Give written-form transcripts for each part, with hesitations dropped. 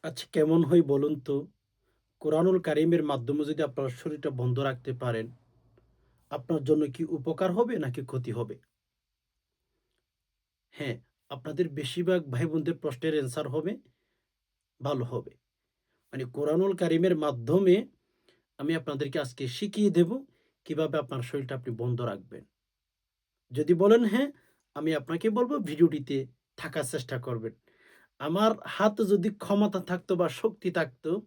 আচ্ছা, কেমন হয় বলুন তো? কোরআনুল কারিমের মাধ্যমে যদি আপনার শরীরটা বন্ধ রাখতে পারেন, আপনার জন্য কি উপকার হবে নাকি ক্ষতি হবে? হ্যাঁ, আপনাদের বেশিরভাগ ভাই-বোনদের প্রশ্নের অ্যান্সার হবে ভালো হবে। মানে কোরআনুল কারিমের মাধ্যমে আমি আপনাদেরকে আজকে শিখিয়ে দেব কিভাবে আপনার শরীরটা আপনি বন্ধ রাখবেন। যদি বলেন হ্যাঁ, আমি আপনাকে বলব ভিডিওটিতে থাকার চেষ্টা করবেন। আমার হাতে যদি ক্ষমতা থাকতো বা শক্তি থাকতো,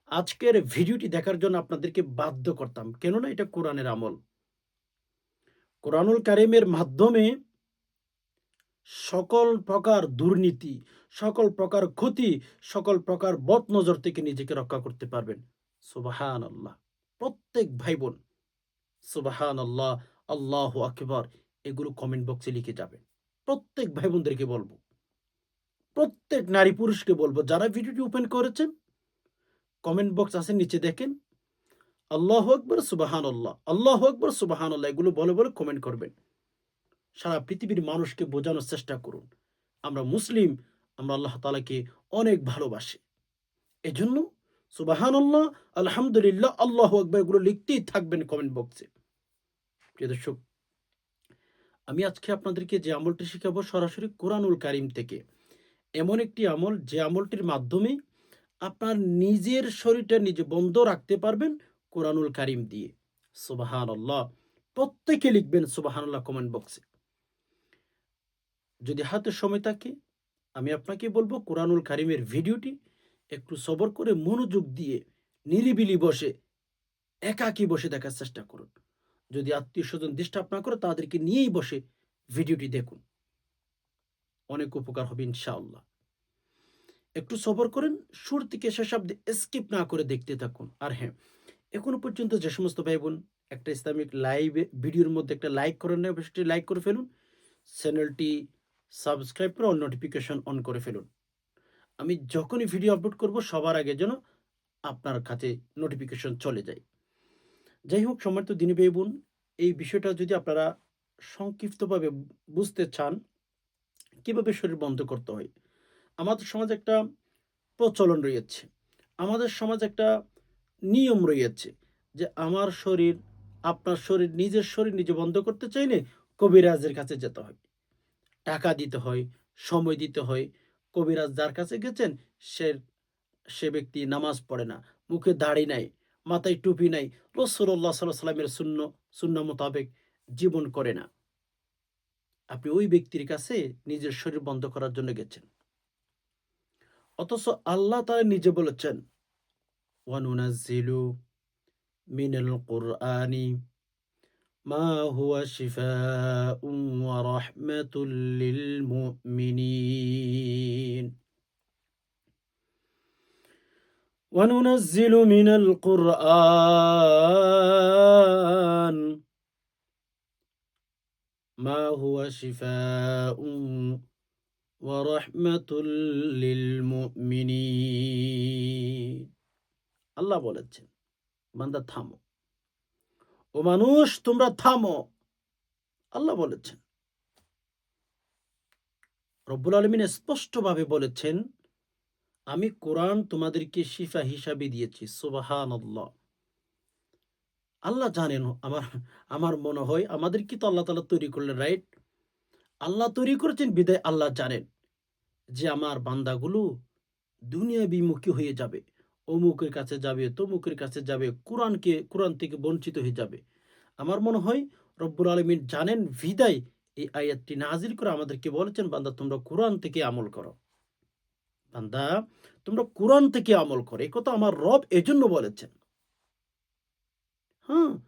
আজকের ভিডিওটি দেখার জন্য আপনাদেরকে বাধ্য করতাম। কেননা এটা কোরআনের আমল। কোরআনুল কারিমের মাধ্যমে সকল প্রকার দুর্নীতি, সকল প্রকার ক্ষতি, সকল প্রকার বদনজর থেকে নিজেকে রক্ষা করতে পারবেন। সুবহানাল্লাহ। প্রত্যেক ভাই-বোন সুবহানাল্লাহ, আল্লাহু আকবার এগুলো কমেন্ট বক্সে লিখে যাবেন। প্রত্যেক ভাই-বোনদেরকে বলব। প্রত্যেক নারী পুরুষকে বলব যারা ভিডিওটি ওপেন করেছেন, কমেন্ট বক্স আছে নিচে দেখেন। আল্লাহু আকবার, সুবহানাল্লাহ, আল্লাহু আকবার, সুবহানাল্লাহ এগুলো বলে কমেন্ট করবেন। সারা পৃথিবীর মানুষকে বোঝানোর চেষ্টা করুন। আমরা মুসলিম, আমরা আল্লাহ তাআলাকে অনেক ভালোবাসি। এজন্য সুবহানাল্লাহ, আলহামদুলিল্লাহ, আল্লাহু আকবার এগুলো লিখতেই থাকবেন কমেন্ট বক্সে। প্রিয় দর্শক, আমি আজকে আপনাদেরকে যে আমলটি শিখাবো সরাসরি কোরআনুল কারীম থেকে। এমন একটি আমল যে আমলটির মাধ্যমে আপনার নিজের শরীরটা নিজে বন্ধ রাখতে পারবেন কোরআনুল কারীম দিয়ে। সুবহানাল্লাহ। প্রত্যেকে লিখবেন সুবহানাল্লাহ কমেন্ট বক্সে। যদি হাতে সময় থাকে আমি আপনাকে বলবো কোরআনুল কারীমের ভিডিওটি একটু সবর করে মনোযোগ দিয়ে নিরিবিলি বসে একাকী বসে দেখার চেষ্টা করুন। যদি আত্মীয়স্বজন ডিস্টার্ব না করে তাদেরকে নিয়েই বসে ভিডিওটি দেখুন। অনেক উপকার হবে ইনশাআল্লাহ। একটু সবর করেন, শুরু থেকে শেষ অব্দি স্কিপ না করে দেখতে থাকুন। আর হ্যাঁ, এখনো পর্যন্ত যে সমস্ত ভাই-বোন একটা ইসলামিক ভিডিওর মধ্যে একটা লাইক করেন নাই, অবশ্যই লাইক করে ফেলুন। চ্যানেলটি সাবস্ক্রাইব করে অল নোটিফিকেশন অন করে ফেলুন। আমি যখনই ভিডিও আপলোড করব সবার আগে যেন আপনার কাছে নোটিফিকেশন চলে যায়। যাই হোক সম্মানিত দিনী ভাই বোন, এই বিষয়টা যদি আপনারা সংক্ষিপ্তভাবে বুঝতে চান কিভাবে শরীর বন্ধ করতে হয়। আমাদের সমাজে একটা প্রচলন রয়েছে। আমাদের সমাজে একটা নিয়ম রয়েছে যে আমার শরীর, আপনার শরীর, নিজের শরীর নিজে বন্ধ করতে চাইলে কবিরাজের কাছে যেতে হয়। টাকা দিতে হয়, সময় দিতে হয়। কবিরাজ যার কাছে গেছেন সে সে ব্যক্তি নামাজ পড়ে না, মুখে দাড়ি নাই, মাথায় টুপি নাই, রাসূলুল্লাহ সাল্লাল্লাহু আলাইহি ওয়াসাল্লামের সুন্নাহ মোতাবেক জীবন করে না। আপনি ওই ব্যক্তির কাছে নিজের শরীর বন্ধ করার জন্য গেছেন। অথচ আল্লাহ তাআলা নিজে বলেছেন, "ওয়ানুনাজ্জিলু মিনাল কুরআনি মা হুয়া শিফাউন ওয়া রাহমাতুল লিল মুমিনিন।" وننزل من القرآن ما هو شفاء ورحمة للمؤمنين আল্লাহ বলেছেন বান্দা থামো, ও মানুষ তোমরা থামো। আল্লাহ বলেছেন, রব্বুল আলামিন স্পষ্টভাবে বলেছেন আমি কোরআন তোমাদেরকে শিফা হিসাবে দিয়েছি। সুবহানাল্লাহ। আল্লাহ জানেন আমার আমার মনে হয় আমাদেরকে তো আল্লাহ তাআলা তৈরি করলেন, রাইট? আল্লাহ তৈরি করেছেন বিধায় আল্লাহ জানেন যে আমার বান্দাগুলো দুনিয়া বিমুখী হয়ে যাবে, অমুকের কাছে যাবে, তমুকের কাছে যাবে, কোরআন থেকে বঞ্চিত হয়ে যাবে। আমার মনে হয় রব্বুল আলামিন জানেন বিধায় এই আয়াতটি নাজিল করে আমাদেরকে বলেছেন বান্দা তোমরা কোরআন থেকে আমল করো। বান্দা তোমরা কোরআন থেকে আমল করো। এই কথা আমার রব এজন্য বলেছেন। হ্যাঁ,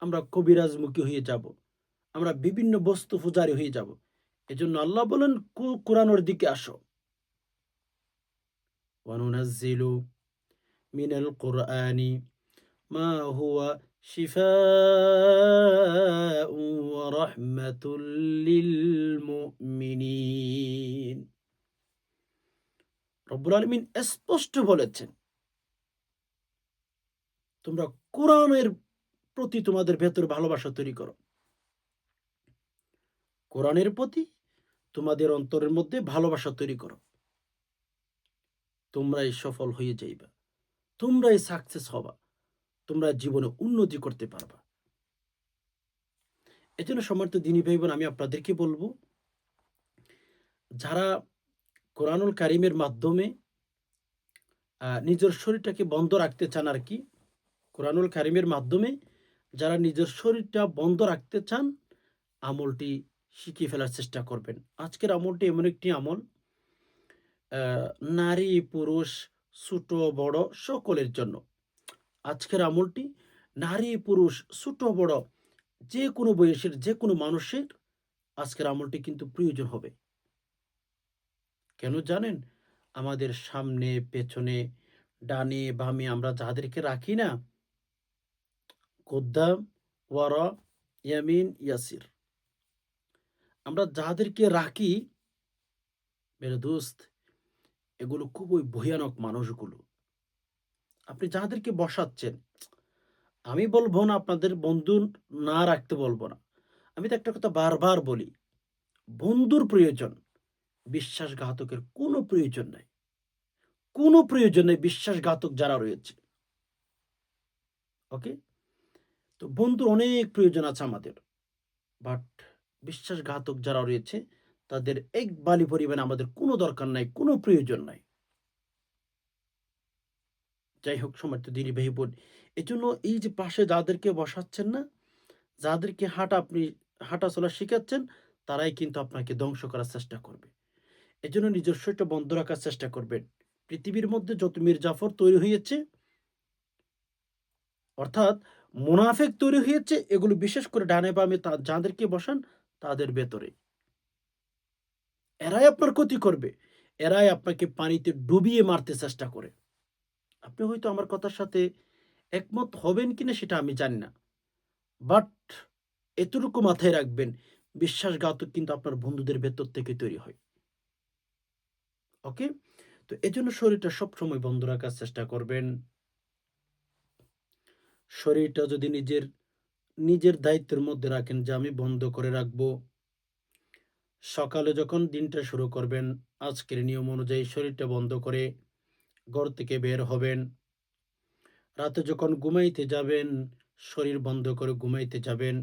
আমরা কবিরাজমুখী হয়ে যাব। আমরা বিভিন্ন বস্তু পূজারী হয়ে যাব। এজন্য আল্লাহ বলেন কোরআনের দিকে আসো। ওয়ানুনাজ্জিলু মিনাল কুরআনি মা হুয়া শিফাউন ওয়া রাহমাতুল লিল মুমিনিন। রব্বুল আলামিন স্পষ্ট বলেছেন, তোমরা কোরআনের প্রতি তোমাদের ভেতর ভালোবাসা তৈরি করো। কোরআনের প্রতি তোমাদের অন্তরের মধ্যে ভালোবাসা তৈরি করো। তোমরাই সফল হয়ে যাইবা, তোমরাই সাকসেস হবা, তোমরা জীবনে উন্নতি করতে পারবা। এজন্য সম্মানিত দিনী ভাই বোন, আমি আপনাদেরকে বলবো, যারা কোরআনুল কারিমের মাধ্যমে নিজের শরীরটাকে বন্ধ রাখতে চান আর কি, কোরআনুল কারিমের মাধ্যমে যারা নিজের শরীরটা বন্ধ রাখতে চান, আমলটি শিখিয়ে ফেলার চেষ্টা করবেন। আজকের আমলটি এমন একটি আমল, নারী পুরুষ ছোট বড় সকলের জন্য। আজকের আমলটি নারী পুরুষ ছোট বড় যে কোনো বয়সের যে কোনো মানুষের আজকের আমলটি কিন্তু প্রয়োজন হবে। কেন জানেন? আমাদের সামনে পেছনে ডানে বামে আমরা যাদেরকে রাখি না, কদ্দাম ওয়ারা ইয়ামিন ইয়াসির, আমরা যাদেরকে রাখি মেরে দোস্ত, এগুলো খুবই ভয়ানক মানুষগুলো। আপনি যাদেরকে বসাচ্ছেন, আমি বলবো না আপনাদের বন্ধু না রাখতে বলবো না, আমি তো একটা কথা বারবার বলি, বন্ধুর প্রয়োজন, বিশ্বাসঘাতকের কোনো প্রয়োজন নাই, কোনো প্রয়োজন নেই বিশ্বাসঘাতক যারা রয়েছে। ওকে, তো বন্ধুর অনেক প্রয়োজন আছে আমাদের, বাট বিশ্বাসঘাতক যারা রয়েছে তাদের এক বালি পরিমাণ আমাদের কোনো দরকার নাই, কোনো প্রয়োজন নাই। যাই হোক সম্মানিত দিনী ভাই বোন, এজন্য এই যে পাশে যাদেরকে বসাচ্ছেন না, যাদেরকে আপনি হাঁটা চলা শিখাচ্ছেন, তারাই কিন্তু আপনাকে ধ্বংস করার চেষ্টা করবে। এজন্য নিজের শরীরটা বন্ধ রাখার চেষ্টা করবেন। পৃথিবীর মধ্যে যত মির্জাফর তৈরি হয়েছে, অর্থাৎ মুনাফেক তৈরি হয়েছে, এগুলো বিশেষ করে ডানে বামে যাদেরকে বসান তাদের ভেতরে। এরাই আপনার ক্ষতি করবে, এরাই আপনাকে পানিতে ডুবিয়ে মারতে চেষ্টা করে। আপনি হয়তো আমার কথার সাথে একমত হবেন কিনা সেটা আমি জানি না, বাট এতটুকু মাথায় রাখবেন, বিশ্বাসঘাতক কিন্তু আপনার বন্ধুদের ভেতর থেকে তৈরি হয়। ওকে, তো এজন্য শরীরটা সবসময় বন্ধ রাখার চেষ্টা করবেন। শরীরটা যদি নিজের নিজের দায়িত্বের মধ্যে রাখেন যে আমি বন্ধ করে রাখবো, সকালে যখন দিনটা শুরু করবেন আজকের নিয়ম অনুযায়ী শরীরটা বন্ধ করে ঘর থেকে বের হবেন, রাতে যখন ঘুমাইতে যাবেন শরীর বন্ধ করে ঘুমাইতে যাবেন।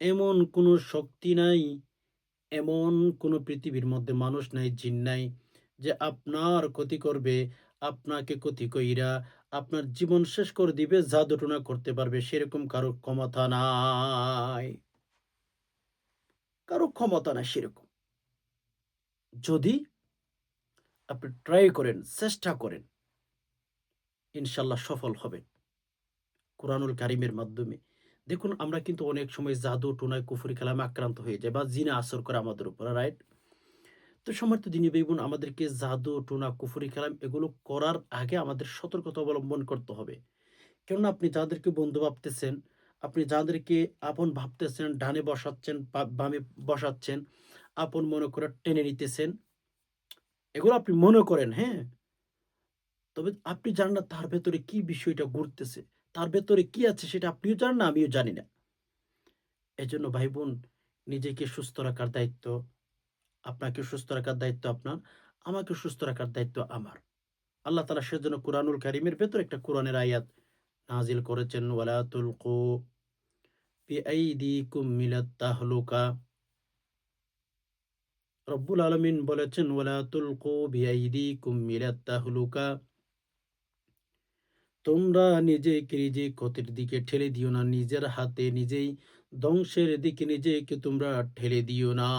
এমন কোনো শক্তি নাই, এমন কোনো পৃথিবীর মধ্যে মানুষ নাই, জিন নাই যে আপনার ক্ষতি করবে, আপনাকে ক্ষতি কইরা আপনার জীবন শেষ করে দিবে, জাদুটোনা করতে পারবে, সেরকম কারো ক্ষমতা নাই, কারো ক্ষমতা নাই সেরকম। যদি আপনি ট্রাই করেন, চেষ্টা করেন, ইনশাল্লাহ সফল হবেন কোরআনুল কারিমের মাধ্যমে। দেখুন আমরা কিন্তু অনেক সময় জাদু টোনায় কুফরি কালামে আক্রান্ত হয়ে যায় বা জিনা আসর করে আমাদের উপর, রাইট? তো সম্মানিত দিনী ভাই বোন, আমাদেরকে জাদু টোনা কুফরি কালাম এগুলো করার আগে আমাদের সতর্কতা অবলম্বন করতে হবে। কেননা আপনি যাদেরকে বন্ধু ভাবতেছেন, আপনি যাদেরকে আপন ভাবতেছেন, ডানে বসাচ্ছেন বামে বসাচ্ছেন, আপন মনে করে টেনে নিতেছেন, এগুলো আপনি মনে করেন, হ্যাঁ, তবে আপনি জানেন না তার ভেতরে কি বিষয়টা ঘুরতেছে, তার ভেতরে কি আছে সেটা আপনিও জানেন না, আমিও জানি না। এজন্য ভাই বোন, নিজেকে সুস্থ রাখার দায়িত্ব আপনাকে, সুস্থ রাখার দায়িত্ব আপনার, আমাকে সুস্থ রাখার দায়িত্ব আমার। আল্লাহ তাআলা সেজন্য কুরআনুল কারীমের ভেতর একটা কোরআনের আয়াত নাজিল করেছেন, ওয়ালা তুলকু বিআইদিকুম মিনাত তাহলুকা। রব্বুল আলামিন বলেছেন, ওয়ালা তুলকু বিআইদিকুম মিনাত তাহলুকা, তোমরা নিজেকে নিজে ক্ষতির দিকে ঠেলে দিও না, নিজের হাতে নিজেই ধ্বংসের দিকে নিজেকে তোমরা ঠেলে দিও না।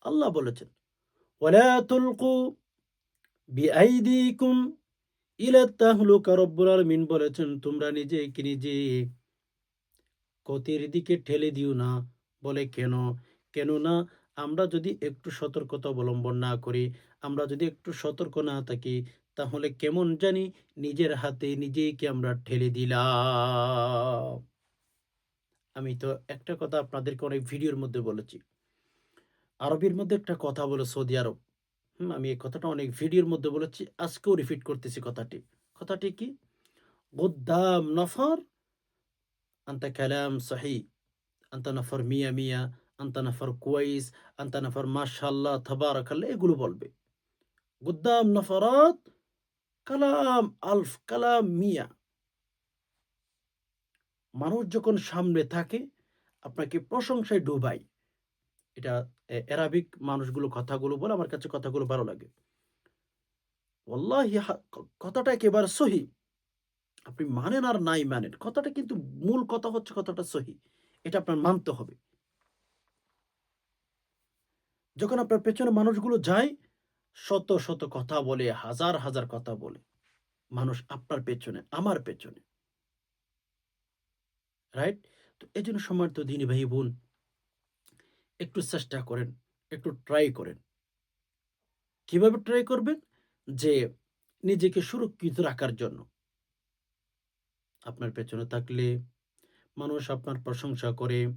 আল্লাহ বলেছেন, ওয়ালা তুলকু বিআইদিকুম ইলা তাহলুকা, রব্বুল আলামিন বলেছেন তোমরা নিজেকে নিজে ক্ষতির দিকে ঠেলে দিও না। বলে কেন? কেননা আমরা যদি একটু সতর্কতা অবলম্বন না করি, আমরা যদি একটু সতর্ক না থাকি, তাহলে কেমন জানি নিজের হাতে নিজেকে আমরা ঠেলে দিলাম। আমি তো একটা কথা আপনাদেরকে অনেক ভিডিওর মধ্যে বলেছি। আরবির মধ্যে একটা কথা বলে সৌদি আরব। আমি এই কথাটা অনেক ভিডিওর মধ্যে বলেছি। আজকেও রিপিট করতেছি কথাটি। কথাটি কি? "গুদ্দাম নফর, আনতা কালাম সহিহ। আনতা নফর মিয়া মিয়া, আনতা নফর কুয়াইস, আনতা নফর মাশাআল্লাহ, তাবারাকাল্লাহ", এগুলো বলবে। গুদ্দাম নফরাত কালাম আলফ কালাম মিয়া। মানুষ যখন সামনে থাকে আপনাকে প্রশংসায় ডুবায়। এটা অ্যারাবিক মানুষগুলো কথাগুলো বলে, আমার কাছে কথাগুলো ভালো লাগে। ওয়াল্লাহি কথাটা একেবারে সহি। আপনি মানেন আর নাই মানেন। কথাটা কিন্তু মূল কথা হচ্ছে কথাটা সহি। এটা আপনার মানতে হবে। যখন আপনার পেছনে মানুষগুলো যায়, শত, শত কথা বলে, হাজার, হাজার কথা বলে। মানুষ আপনার পেছনে, আমার পেছনে। রাইট? তো এজন্য সম্মানিত দিনী ভাই বোন, একটু চেষ্টা করেন, একটু ট্রাই করেন। কিভাবে ট্রাই করবেন? যে নিজেকে সুরক্ষিত রাখার জন্য। আপনার পেছনে থাকলে মানুষ আপনার প্রশংসা করে।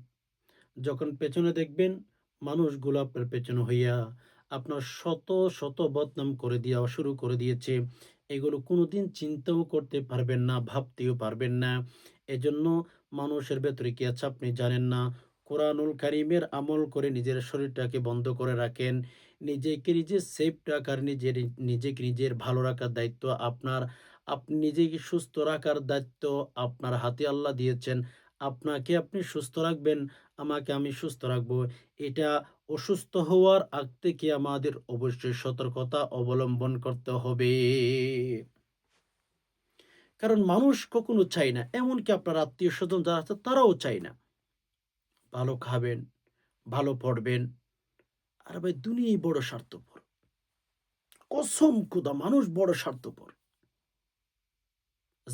যখন পেছনে দেখবেন মানুষগুলো আপনার পেছনে হইয়া আপনার শত, শত বদনাম করে দেওয়া শুরু করে দিয়েছে। এগুলো কোনোদিন চিন্তাও করতে পারবেন না, ভাবতেও পারবেন না। এজন্য মানুষের ভেতরে কি আছে আপনি জানেন না। কোরআনুল কারীমের আমল করে নিজের শরীরটাকে বন্ধ করে রাখেন। নিজেকে নিজে সেফ রাখার, নিজেকে নিজের ভালো রাখার দায়িত্ব আপনার। আপনি নিজেকে সুস্থ রাখার দায়িত্ব আপনার হাতে আল্লাহ দিয়েছেন। আপনাকে আপনি সুস্থ রাখবেন, আমাকে আমি সুস্থ রাখবো। এটা অসুস্থ হওয়ার আগ থেকে আমাদের অবশ্যই সতর্কতা অবলম্বন করতে হবে। কারণ মানুষ কখনো চায় না, এমনকি আপনার আত্মীয়স্বজন যারা আছে তারাও চায় না। ভালো খাবেন, ভালো পড়বেন। আর ভাই দুনিয়াই বড় স্বার্থপর। কসম খোদা মানুষ বড় স্বার্থপর।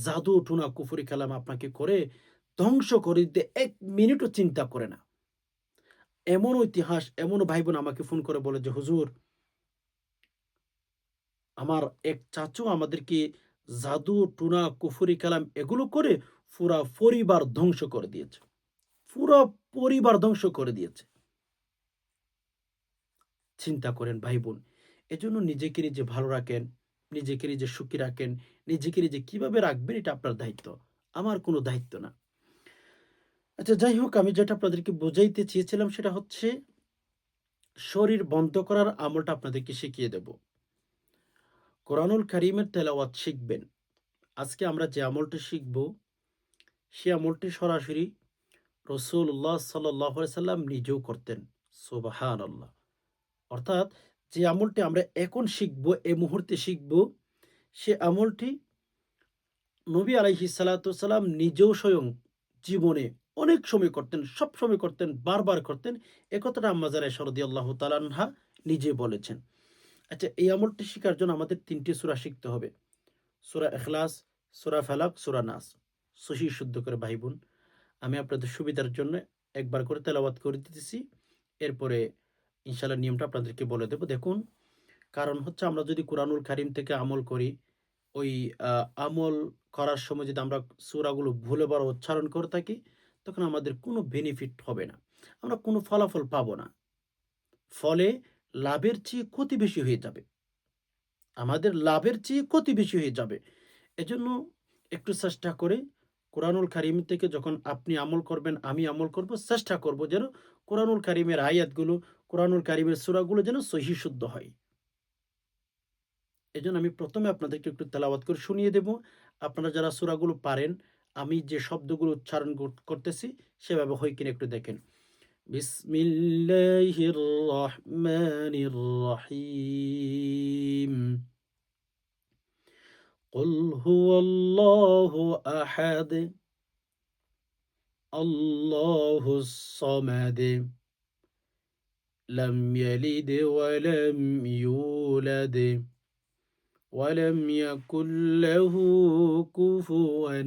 জাদু, টুনা, কুফরি কালাম আপনাকে করে ধ্বংস করে দিতে ১ মিনিটও চিন্তা করে না। এমনও ইতিহাস, এমনও ভাই-বোন আমাকে ফোন করে বলে যে, "হুজুর, আমার এক চাচু আমাদেরকে জাদু, টুনা, কুফরি কালাম এগুলো করে পুরা পরিবার ধ্বংস করে দিয়েছে। পুরা পরিবার ধ্বংস করে দিয়েছে।" চিন্তা করেন ভাই-বোন। এজন্য নিজেকে নিজে ভালো রাখেন, নিজেকে নিজে সুখী রাখেন, নিজেকে নিজে কিভাবে রাখবেন এটা আপনার দায়িত্ব। আমার কোনো দায়িত্ব না। আচ্ছা যাই হোক, আমি যেটা আপনাদেরকে বোঝাইতে চেয়েছিলাম সেটা হচ্ছে শরীর বন্ধ করার আমলটা আপনাদেরকে শিখিয়ে দেব। কোরআনুল কারীমের তেলাওয়াত শিখবেন। আজকে আমরা যে আমলটি শিখব, সে আমলটি সরাসরি রাসূলুল্লাহ সাল্লাল্লাহু আলাইহি সাল্লাম নিজেও করতেন। সুবহানাল্লাহ! অর্থাৎ যে আমলটি আমরা এখন শিখব, এই মুহূর্তে শিখব, সে আমলটি নবী আলাইহিস সালাতু ওয়াসালাম নিজেও স্বয়ং জীবনে অনেক সময় করতেন, সবসময় করতেন, বারবার করতেন। এ কথাটা আম্মা জান আয়েশা রাদিয়াল্লাহু তাআলা আনহা নিজে বলেছেন। আচ্ছা এই আমলটি শিখার জন্য আমাদের ৩ টি সূরা শিখতে হবে। সূরা ইখলাস, সূরা ফালাক, সূরা নাস। সহিহ শুদ্ধ করে ভাই বোন, আমি আপনাদের সুবিধার জন্য একবার করে তেলাওয়াত করে দিতেছি। এরপরে ইনশাআল্লাহ নিয়মটা আপনাদেরকে বলে দেব। দেখুন, কারণ হচ্ছে আমরা যদি কুরআনুল কারীম থেকে আমল করি, ওই আ আমল করার সময় যদি আমরা সূরাগুলো ভুলে উচ্চারণ করে থাকি, তখন আমাদের কোনো বেনিফিট হবে না। আমরা কোনো ফলাফল পাবো না। ফলে লাভের চেয়ে ক্ষতি বেশি হয়ে যাবে। আমাদের লাভের চেয়ে ক্ষতি বেশি হয়ে যাবে। এজন্য একটু চেষ্টা করে কোরআনুল কারীম থেকে যখন আপনি আমল করবেন, আমি আমল করব, চেষ্টা করব যেন কোরআনুল কারীমের আয়াতগুলো, কোরআনুল কারীমের সূরাগুলো যেন সহিহ শুদ্ধ হয়। এজন্য আমি ১ম এ আপনাদেরকে একটু তেলাওয়াত করে শুনিয়ে দেব। আপনারা যারা সূরাগুলো পারেন, আমি যে শব্দগুলো উচ্চারণ করতেছি সেভাবে হয় কিনা একটু দেখেন। বিসমিল্লাহির রহমানির রহিম। কুল হুয়াল্লাহু আহাদ, আল্লাহুস সামাদ, লাম ইয়ালিদ ওয়া লাম ইউলাদ ولم يكن له كفوا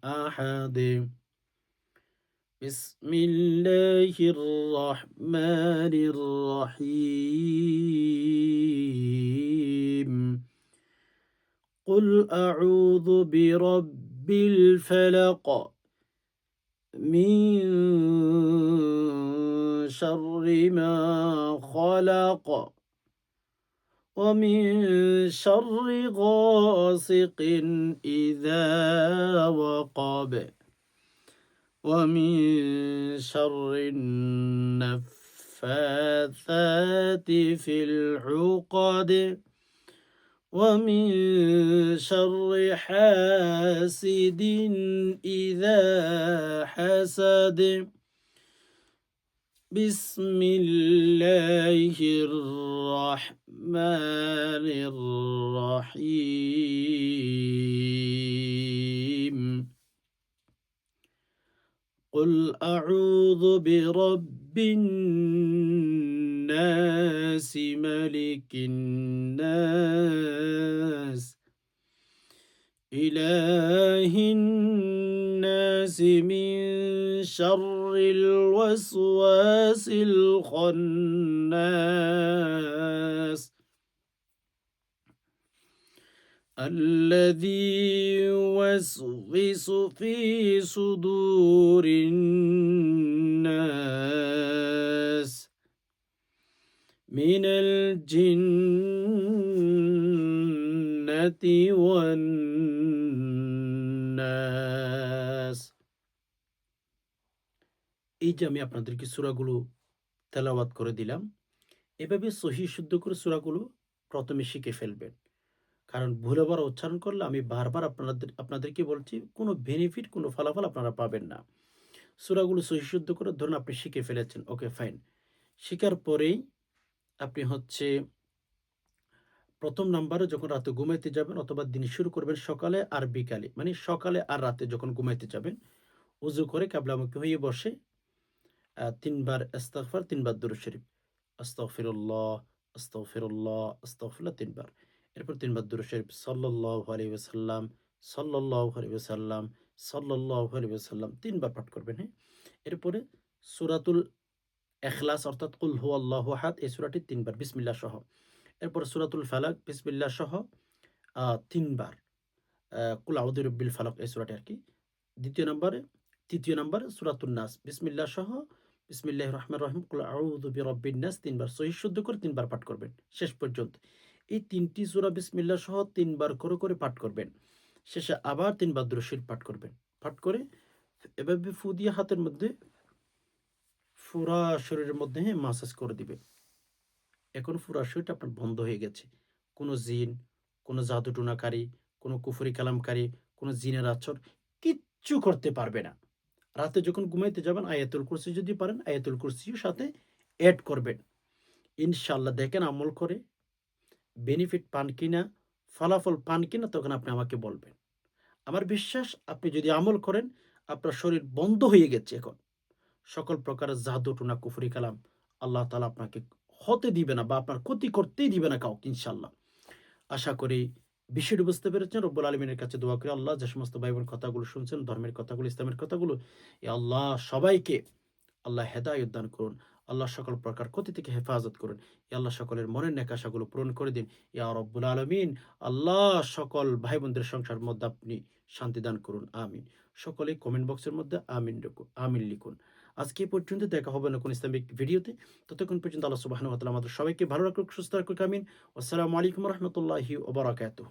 أحد بسم الله الرحمن الرحيم قل أعوذ برب الفلق من شر ما خلق ومن شر غاسق إذا وقب ومن شر النفاثات في العقد ومن شر حاسد إذا حسد بسم الله الرحمن الرحيم قل أعوذ برب الناس ملك الناس إله الناس من شر الوسواس الخناس الذي يوسوس في صدور الناس من الجنة والناس। এই যে আমি আপনাদেরকে সূরাগুলো তেলাওয়াত করে দিলাম, এভাবে সহিহ শুদ্ধ করে সূরাগুলো প্রথমে শিখে ফেলবেন। কারণ ভুলে পড়া উচ্চারণ করলে আমি বারবার আপনাদেরকে বলছি, কোনো বেনিফিট, কোনো ফলাফল আপনারা পাবেন না। সূরাগুলো সহিহ শুদ্ধ করে ধরুন আপনি শিখে ফেলেছেন, ওকে ফাইন। শিখার পরেই আপনি হচ্ছে ১ম নাম্বারে যখন রাতে ঘুমাইতে যাবেন অথবা দিন শুরু করবেন সকালে আর বিকালে, মানে সকালে আর রাতে যখন ঘুমাইতে যাবেন, ওযু করে কিবলামুখী হয়ে বসে ৩ বার ইস্তিগফার, ৩ বার দুরূদ শরীফ। আস্তাগফিরুল্লাহ, আস্তাগফিরুল্লাহ, আস্তাগফিরুল্লাহ ৩ বার। এরপর ৩ বার দুরূদ শরীফ সাল্লাল্লাহু আলাইহি ওয়াসাল্লাম, সাল্লাল্লাহু আলাইহি ওয়াসাল্লাম, সাল্লাল্লাহু আলাইহি ওয়াসাল্লাম ৩ বার পাঠ করবেন, হ্যাঁ? এরপরে সূরাতুল ইখলাস অর্থাৎ কুল হুয়াল্লাহু আহাদ এই সূরাটি ৩ বার বিসমিল্লাহ সহ। এরপরে সূরাতুল ফালাক বিসমিল্লাহ সহ ৩ বার। কুল আউযু বিরাব্বিল ফালাক এই সূরাটি আরকি। ৩য় নাম্বারে সূরাতুন নাস বিসমিল্লাহ সহ বিসমিল্লাহির রহমানির রহিম কুল আউযু বিরাব্বিন নাস ৩ বার সহিহ শুদ্ধ করে ৩ বার পাঠ করবেন শেষ পর্যন্ত। এই ৩টি সূরা বিসমিল্লাহ সহ ৩ বার করে পাঠ করবেন। শেষে আবার ৩ বার দুরূদ শরীফ পাঠ করবেন। পাঠ করে এভাবে ফু দিয়ে হাতের মধ্যে পুরা শরীরের মধ্যে মাসাজ করে দিবেন। এখন পুরা শরীরটা আপনার বন্ধ হয়ে গেছে। কোনো জিন, কোনো জাদু-টোনাকারী, কোনো কুফরি কালামকারী, কোনো জিনের আছর কিচ্ছু করতে পারবে না। রাতে যখন ঘুমাইতে যাবেন আয়াতুল কুরসি যদি পারেন আয়াতুল কুরসিও সাথে এড করবেন। ইনশাআল্লাহ দেখেন আমল করে বেনিফিট পান কিনা, ফলাফল পান কিনা তখন আপনি আমাকে বলবেন। আমার বিশ্বাস আপনি যদি আমল করেন আপনার শরীর বন্ধ হয়ে গেছে এখন। সকল প্রকারের জাদু-টোনা, কুফরি কালাম আল্লাহ তাআলা আপনাকে হতে দিবে না বা আপনার ক্ষতি করতেই দিবে না কাউকে ইনশাআল্লাহ। আশা করি বিষয়টি বুঝতে পেরেছেন। রব্বুল আলামিনের কাছে দোয়া করি আল্লাহ যে সমস্ত ভাই-বোন কথাগুলো শুনছেন, ধর্মের কথাগুলো, ইসলামের কথাগুলো, আল্লাহ সবাইকে আল্লাহ হেদায়েত দান করুন। আল্লাহ সকল প্রকার ক্ষতি থেকে হেফাজত করুন। আল্লাহ সকলের মনের নেক আশাগুলো পূরণ করে দিন। ইয়া রব্বুল আলামিন, আল্লাহ সকল ভাই-বোনদের সংসারের মধ্যে আপনি শান্তি দান করুন। আমিন। সকলেই কমেন্ট বক্সের মধ্যে আমিন লিখুন। আজকে এই পর্যন্ত দেখা হবে নতুন ইসলামিক ভিডিওতে। ততক্ষণ পর্যন্ত আল্লাহ সুবহানাহু ওয়া তাআলা আমাদের সবাইকে ভালো রাখুক, সুস্থ রাখুক। আমিন। আসসালামু আলাইকুম ওয়া রাহমাতুল্লাহি ওয়া বারাকাতুহু।